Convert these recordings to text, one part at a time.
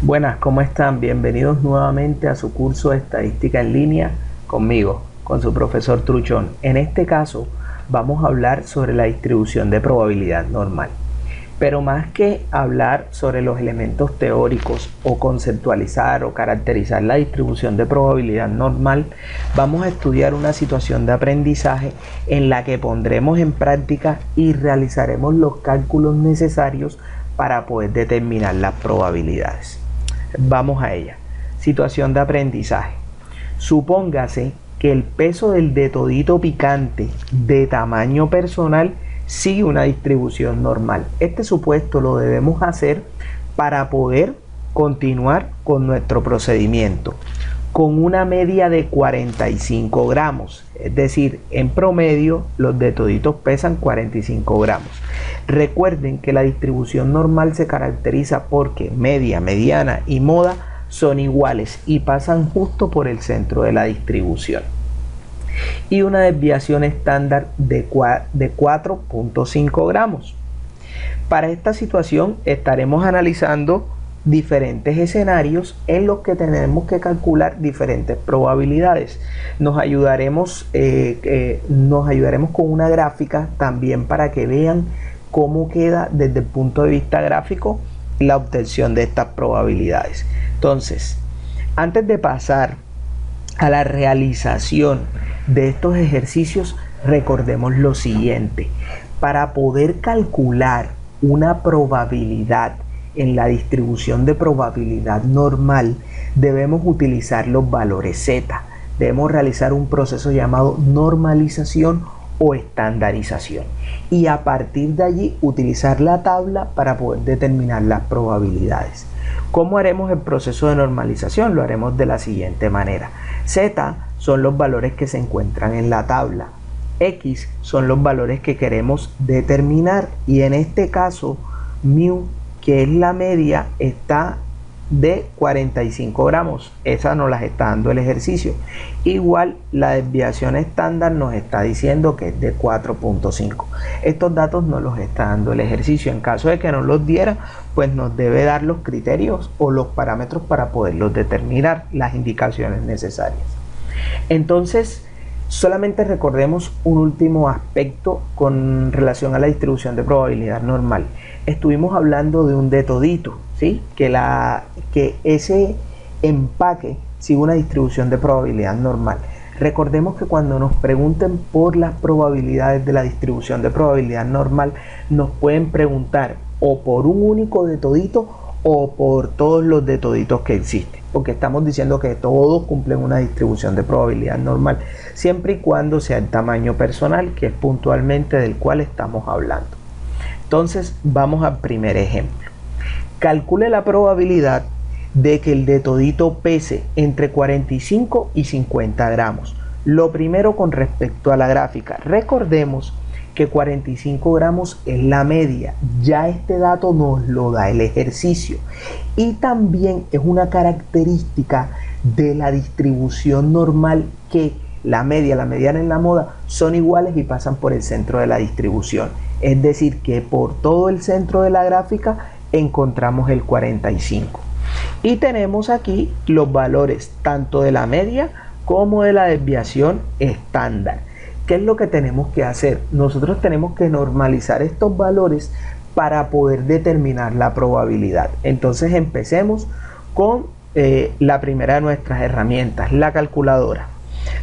Buenas, ¿cómo están? Bienvenidos nuevamente a su curso de estadística en línea conmigo, con su profesor Truchón. En este caso vamos a hablar sobre la distribución de probabilidad normal. Pero más que hablar sobre los elementos teóricos o conceptualizar o caracterizar la distribución de probabilidad normal, vamos a estudiar una situación de aprendizaje en la que pondremos en práctica y realizaremos los cálculos necesarios para poder determinar las probabilidades. Vamos a ella. Situación de aprendizaje. Supóngase que el peso del de todito picante de tamaño personal sigue una distribución normal. Este supuesto lo debemos hacer para poder continuar con nuestro procedimiento con una media de 45 gramos. Es decir, en promedio los de toditos pesan 45 gramos. Recuerden que la distribución normal se caracteriza porque media, mediana y moda son iguales y pasan justo por el centro de la distribución. Y una desviación estándar de 4.5 gramos. Para esta situación estaremos analizando diferentes escenarios en los que tenemos que calcular diferentes probabilidades. Nos ayudaremos con una gráfica también para que vean cómo queda desde el punto de vista gráfico la obtención de estas probabilidades. Entonces, antes de pasar a la realización de estos ejercicios, recordemos lo siguiente: para poder calcular una probabilidad en la distribución de probabilidad normal, debemos utilizar los valores Z. Debemos realizar un proceso llamado normalización o estandarización y a partir de allí utilizar la tabla para poder determinar las probabilidades. ¿Cómo haremos el proceso de normalización? Lo haremos de la siguiente manera. Z son los valores que se encuentran en la tabla. X son los valores que queremos determinar y en este caso mu, que es la media, está de 45 gramos. Esa nos las está dando el ejercicio. Igual la desviación estándar nos está diciendo que es de 4.5. Estos datos nos los está dando el ejercicio. En caso de que no los diera, pues nos debe dar los criterios o los parámetros para poderlos determinar, las indicaciones necesarias. Entonces, solamente recordemos un último aspecto con relación a la distribución de probabilidad normal. Estuvimos hablando de un de todito, ¿sí? Que ese empaque sigue una distribución de probabilidad normal. Recordemos que cuando nos pregunten por las probabilidades de la distribución de probabilidad normal, nos pueden preguntar o por un único de todito o por todos los de toditos que existen, porque estamos diciendo que todos cumplen una distribución de probabilidad normal, siempre y cuando sea el tamaño personal, que es puntualmente del cual estamos hablando. Entonces vamos al primer ejemplo. Calcule la probabilidad de que el de todito pese entre 45 y 50 gramos. Lo primero, con respecto a la gráfica, recordemos que 45 gramos es la media. Ya este dato nos lo da el ejercicio y también es una característica de la distribución normal que la media, la mediana y la moda son iguales y pasan por el centro de la distribución. Es decir, que por todo el centro de la gráfica encontramos el 45. Y tenemos aquí los valores tanto de la media como de la desviación estándar. ¿Qué es lo que tenemos que hacer? Nosotros tenemos que normalizar estos valores para poder determinar la probabilidad. Entonces empecemos con la primera de nuestras herramientas, la calculadora.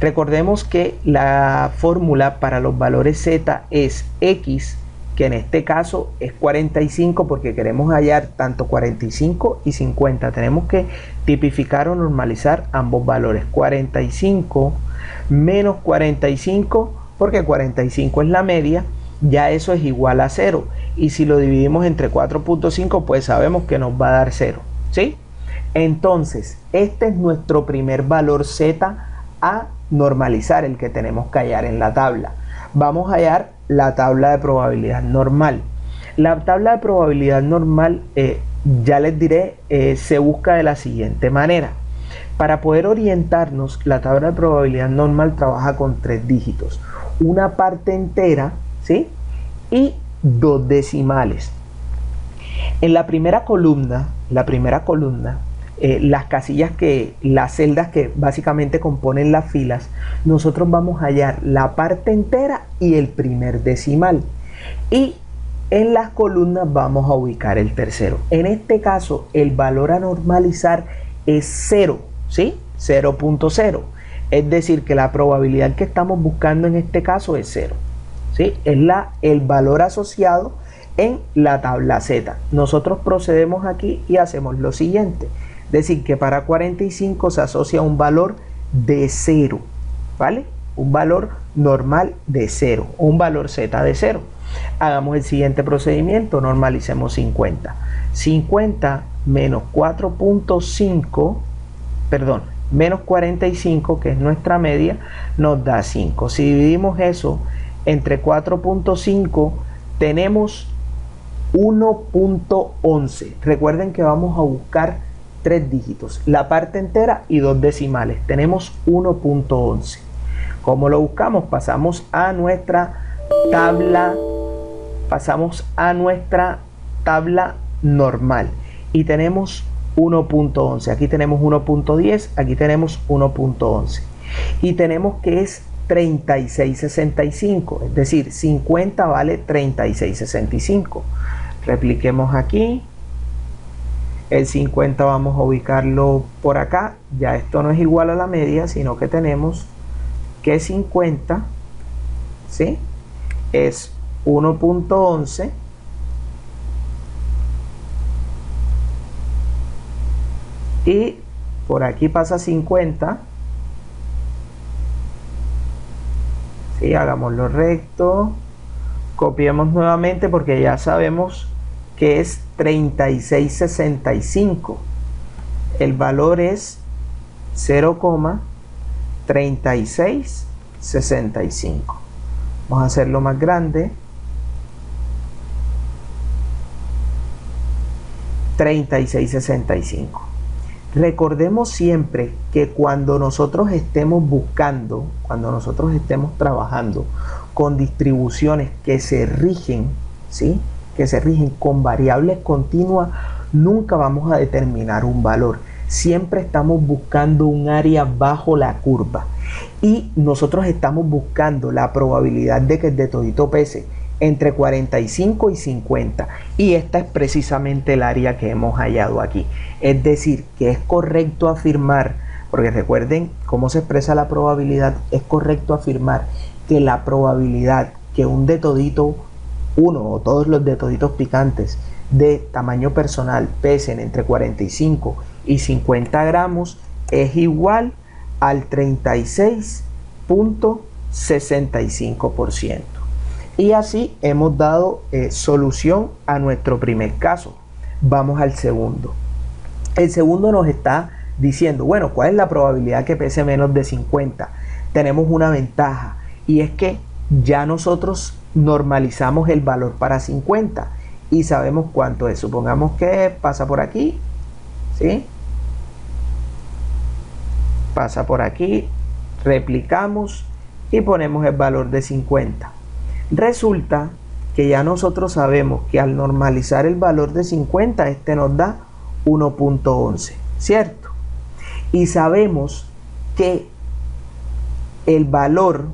Recordemos que la fórmula para los valores Z es X, que en este caso es 45 porque queremos hallar tanto 45 y 50. Tenemos que tipificar o normalizar ambos valores. 45 menos 45, porque 45 es la media, ya eso es igual a 0. Y si lo dividimos entre 4.5, pues sabemos que nos va a dar 0, ¿sí? Entonces, este es nuestro primer valor Z a normalizar, el que tenemos que hallar en la tabla. Vamos a hallar la tabla de probabilidad normal. La tabla de probabilidad normal, ya les diré, se busca de la siguiente manera. Para poder orientarnos, la tabla de probabilidad normal trabaja con 3 dígitos, una parte entera, ¿sí? Y 2 decimales. En la primera columna, las celdas que básicamente componen las filas, nosotros vamos a hallar la parte entera y el primer decimal. Y en las columnas vamos a ubicar el tercero. En este caso, el valor a normalizar es 0, ¿sí? 0.0. Es decir, que la probabilidad que estamos buscando en este caso es 0, ¿sí? Es el valor asociado en la tabla Z. Nosotros procedemos aquí y hacemos lo siguiente. Es decir, que para 45 se asocia un valor de 0, ¿vale? Un valor normal de 0, un valor Z de 0. Hagamos el siguiente procedimiento, normalicemos 50. 50 menos 4.5, perdón, menos 45, que es nuestra media, nos da 5. Si dividimos eso entre 4.5, tenemos 1.11. Recuerden que vamos a buscar 3 dígitos, la parte entera y 2 decimales. Tenemos 1.11. ¿Cómo lo buscamos? Pasamos a nuestra tabla normal y tenemos 1.11. Aquí tenemos 1.10, aquí tenemos 1.11 y tenemos que es 3665, es decir, 50 vale 3665. Repliquemos aquí. El 50 vamos a ubicarlo por acá. Ya esto no es igual a la media, sino que tenemos que 50, ¿sí?, es 1.11 y por aquí pasa 50. ¿Sí? Hagámoslo recto, copiemos nuevamente porque ya sabemos que es 3665. El valor es 0,3665. Vamos a hacerlo más grande. 3665. Recordemos siempre que cuando nosotros estemos buscando, cuando nosotros estemos trabajando con distribuciones que se rigen, ¿sí?, que se rigen con variables continuas, nunca vamos a determinar un valor. Siempre estamos buscando un área bajo la curva y nosotros estamos buscando la probabilidad de que el de todito pese entre 45 y 50, y esta es precisamente el área que hemos hallado aquí. Es decir, que es correcto afirmar, porque recuerden cómo se expresa la probabilidad, es correcto afirmar que la probabilidad que un de todito, uno o todos los de toditos picantes de tamaño personal pesen entre 45 y 50 gramos es igual al 36.65%. Y así hemos dado solución a nuestro primer caso. Vamos al segundo. El segundo nos está diciendo, bueno, ¿cuál es la probabilidad que pese menos de 50? Tenemos una ventaja y es que ya nosotros normalizamos el valor para 50 y sabemos cuánto es. Supongamos que pasa por aquí, ¿sí? Pasa por aquí, replicamos y ponemos el valor de 50. Resulta que ya nosotros sabemos que al normalizar el valor de 50, este nos da 1.11, ¿cierto? Y sabemos que el valor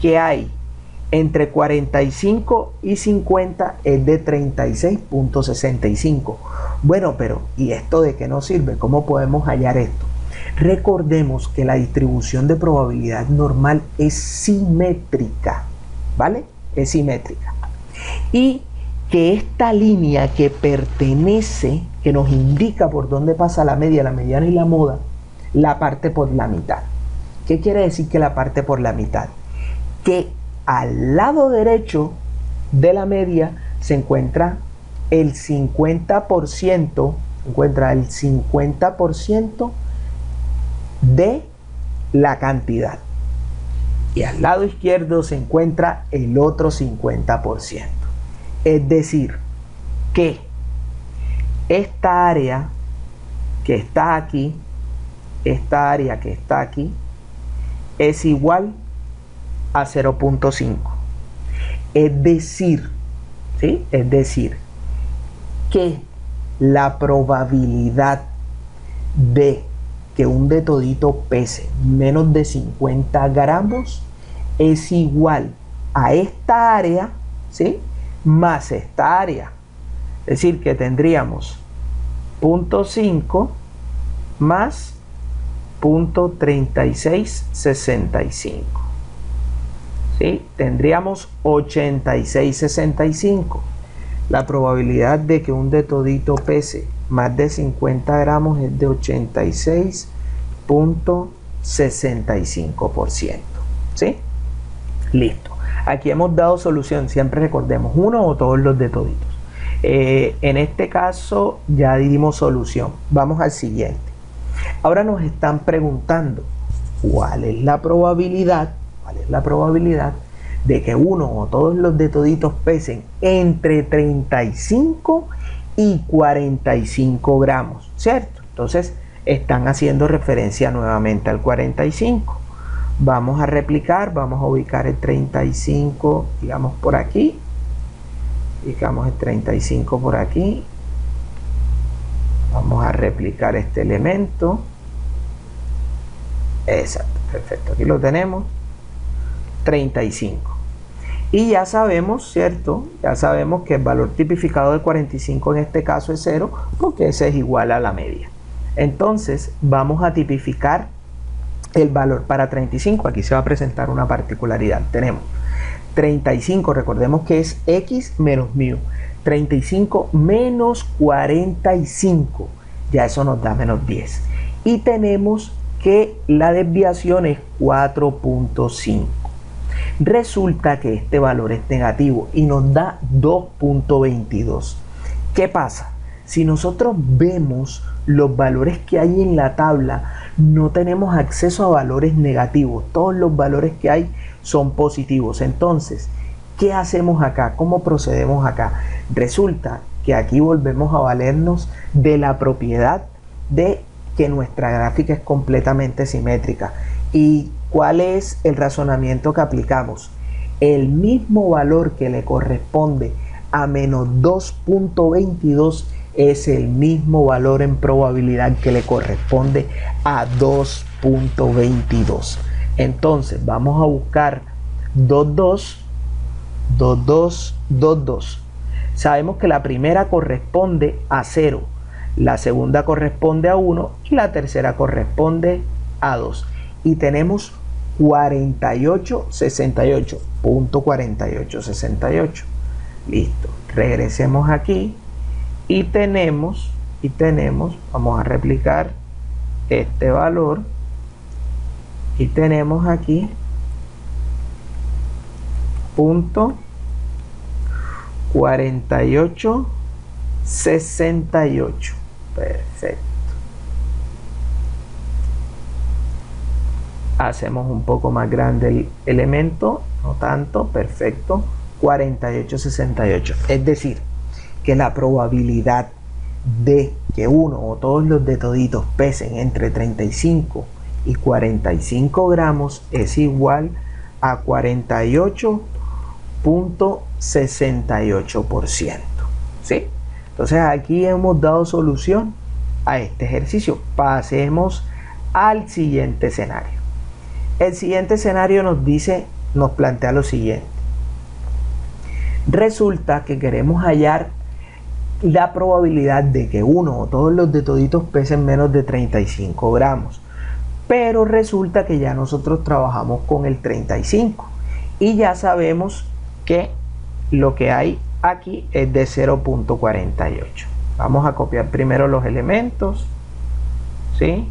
que hay entre 45 y 50 es de 36.65. Bueno, pero ¿y esto de qué nos sirve? ¿Cómo podemos hallar esto? Recordemos que la distribución de probabilidad normal es simétrica, ¿vale? Es simétrica. Y que esta línea que pertenece, que nos indica por dónde pasa la media, la mediana y la moda, la parte por la mitad. ¿Qué quiere decir que la parte por la mitad? Que al lado derecho de la media se encuentra el 50%, de la cantidad. Y al lado izquierdo se encuentra el otro 50%. Es decir, que esta área que está aquí, es igual a 0.5. Es decir, ¿sí?, es decir, que la probabilidad de que un de todito pese menos de 50 gramos es igual a esta área, ¿sí?, más esta área. Es decir, que tendríamos 0.5 más 0.3665. ¿Sí? Tendríamos 8665. La probabilidad de que un de todito pese más de 50 gramos es de 86.65%. ¿Sí? Listo. Aquí hemos dado solución. Siempre recordemos, uno o todos los de toditos. En este caso ya dimos solución. Vamos al siguiente. Ahora nos están preguntando cuál es la probabilidad de que uno o todos los de toditos pesen entre 35 y 45 gramos, ¿cierto? Entonces están haciendo referencia nuevamente al 45. Vamos a replicar, vamos a ubicar el 35, digamos por aquí. Ubicamos el 35 por aquí. Vamos a replicar este elemento. Exacto, perfecto. Aquí lo tenemos. 35. Y ya sabemos, ¿cierto? Ya sabemos que el valor tipificado de 45 en este caso es 0, porque ese es igual a la media. Entonces, vamos a tipificar el valor para 35. Aquí se va a presentar una particularidad. Tenemos 35, recordemos que es x menos mu. 35 menos 45, ya eso nos da menos 10. Y tenemos que la desviación es 4.5. Resulta que este valor es negativo y nos da 2.22. ¿Qué pasa? Si nosotros vemos los valores que hay en la tabla, no tenemos acceso a valores negativos. Todos los valores que hay son positivos. Entonces, ¿qué hacemos acá? ¿Cómo procedemos acá? Resulta que aquí volvemos a valernos de la propiedad de que nuestra gráfica es completamente simétrica. ¿Y cuál es el razonamiento que aplicamos? El mismo valor que le corresponde a menos 2.22 es el mismo valor en probabilidad que le corresponde a 2.22. Entonces vamos a buscar 2, 2. Sabemos que la primera corresponde a 0, la segunda corresponde a 1 y la tercera corresponde a 2. Y tenemos 4868, punto 4868. Listo. Regresemos aquí y tenemos, vamos a replicar este valor y tenemos aquí punto 4868. Perfecto. Hacemos un poco más grande el elemento, no tanto, perfecto. 4868. Es decir, que la probabilidad de que uno o todos los de toditos pesen entre 35 y 45 gramos es igual a 48.68%. ¿Sí? Entonces aquí hemos dado solución a este ejercicio. Pasemos al siguiente escenario. El siguiente escenario nos plantea lo siguiente. Resulta que queremos hallar la probabilidad de que uno o todos los de toditos pesen menos de 35 gramos. Pero resulta que ya nosotros trabajamos con el 35 y ya sabemos que lo que hay aquí es de 0.48. Vamos a copiar primero los elementos, ¿sí?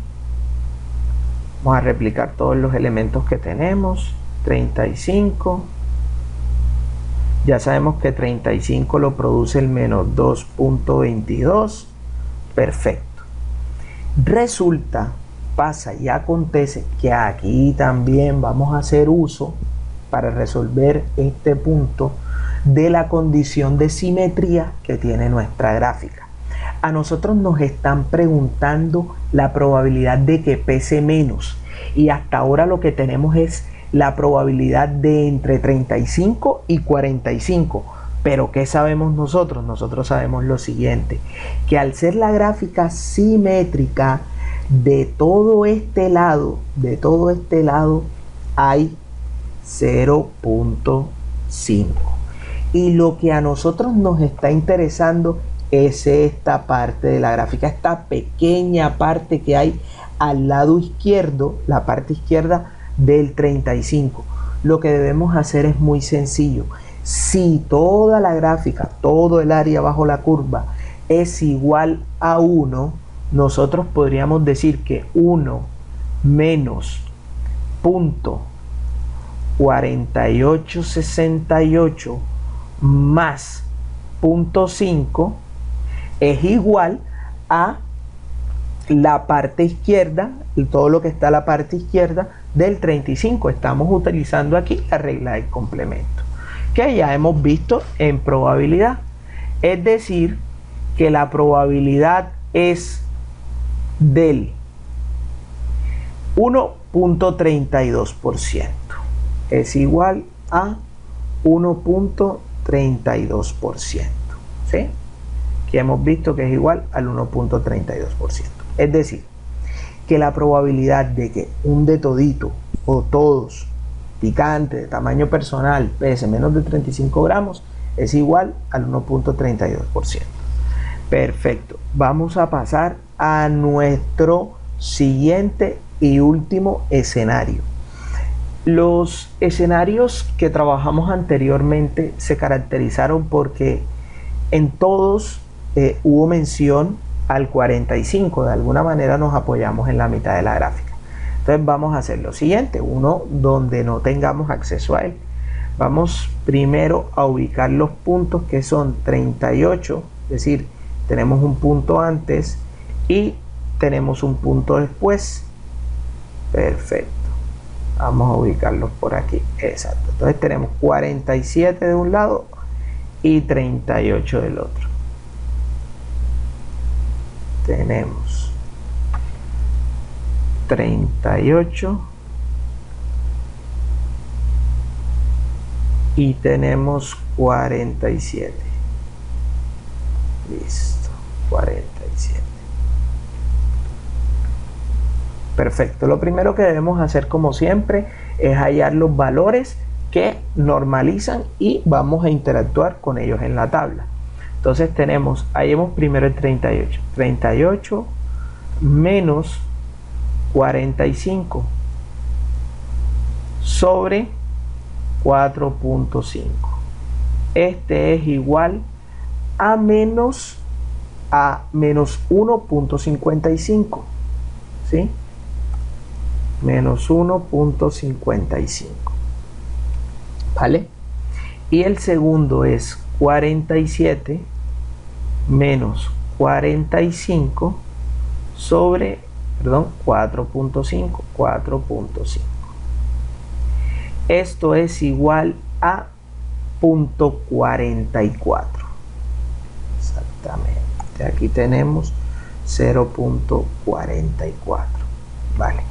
Vamos a replicar todos los elementos que tenemos. 35. Ya sabemos que 35 lo produce el menos 2.22. Perfecto. Resulta, pasa y acontece que aquí también vamos a hacer uso para resolver este punto de la condición de simetría que tiene nuestra gráfica. A nosotros nos están preguntando la probabilidad de que pese menos y hasta ahora lo que tenemos es la probabilidad de entre 35 y 45. Pero ¿qué sabemos nosotros? Nosotros sabemos lo siguiente, que al ser la gráfica simétrica, de todo este lado hay 0.5. Y lo que a nosotros nos está interesando es esta parte de la gráfica, esta pequeña parte que hay al lado izquierdo, la parte izquierda del 35. Lo que debemos hacer es muy sencillo. Si toda la gráfica, todo el área bajo la curva es igual a 1, nosotros podríamos decir que 1 menos 0.4868 más 0.5 es igual a la parte izquierda, todo lo que está a la parte izquierda del 35. Estamos utilizando aquí la regla del complemento, que ya hemos visto en probabilidad. Es decir, que la probabilidad es del 1.32%. Es igual a 1.32%. ¿Sí? Que hemos visto que es igual al 1.32%. Es decir, que la probabilidad de que un de todito o todos picante de tamaño personal pese menos de 35 gramos es igual al 1.32%. Perfecto. Vamos a pasar a nuestro siguiente y último escenario. Los escenarios que trabajamos anteriormente se caracterizaron porque en todos hubo mención al 45. De alguna manera nos apoyamos en la mitad de la gráfica. Entonces vamos a hacer lo siguiente, uno donde no tengamos acceso a él. Vamos primero a ubicar los puntos que son 38, es decir, tenemos un punto antes y tenemos un punto después. Perfecto. Vamos a ubicarlos por aquí. Exacto. Entonces tenemos 47 de un lado y 38 del otro. Tenemos 38 y tenemos 47. Listo, 47. Perfecto. Lo primero que debemos hacer, como siempre, es hallar los valores que normalizan y vamos a interactuar con ellos en la tabla. Entonces tenemos, hallemos primero el 38. 38 menos 45 sobre 4.5. Este es igual a menos 1.55. ¿Sí? Menos 1.55. ¿Vale? Y el segundo es 47 menos 45 sobre, 4.5. 4.5. Esto es igual a 0.44. Exactamente. Aquí tenemos 0.44. Vale.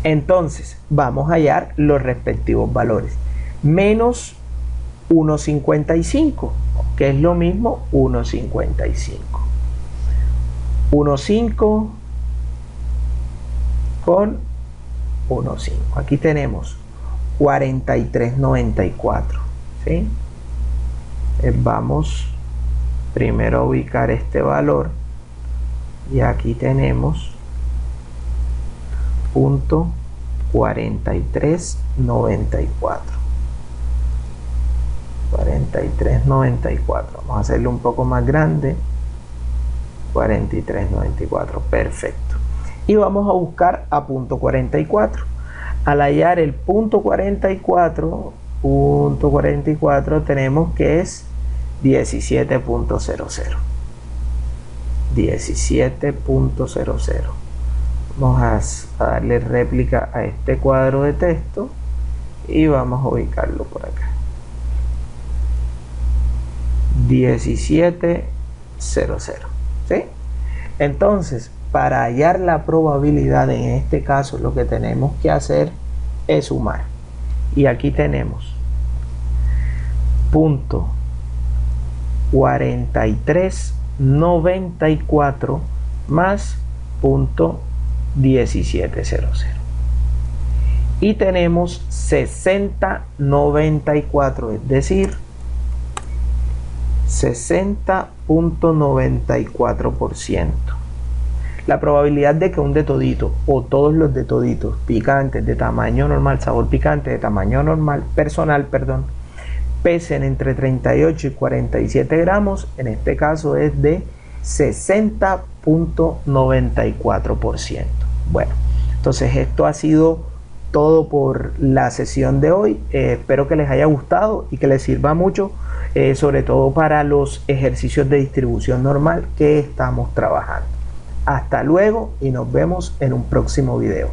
Entonces, vamos a hallar los respectivos valores. Menos 1.55, que es lo mismo 1.55. 1.5 con 1.5. Aquí tenemos 43.94. ¿Sí? Vamos primero a ubicar este valor. Y aquí tenemos punto 43.94. 43.94. Vamos a hacerlo un poco más grande. 43.94. Perfecto. Y vamos a buscar a punto 44. Al hallar el punto 44, tenemos que es 17.00. 17.00. Vamos a darle réplica a este cuadro de texto y vamos a ubicarlo por acá. 17.00. ¿Sí? Entonces, para hallar la probabilidad en este caso, lo que tenemos que hacer es sumar. Y aquí tenemos punto 4394 más 0.1700. Y tenemos 6094, es decir, 60.94%. La probabilidad de que un de todito o todos los de toditos picantes de tamaño normal, sabor picante de tamaño normal, personal, perdón, pesen entre 38 y 47 gramos, en este caso es de 60.94%. Bueno, entonces esto ha sido todo por la sesión de hoy. Espero que les haya gustado y que les sirva mucho, sobre todo para los ejercicios de distribución normal que estamos trabajando. Hasta luego y nos vemos en un próximo video.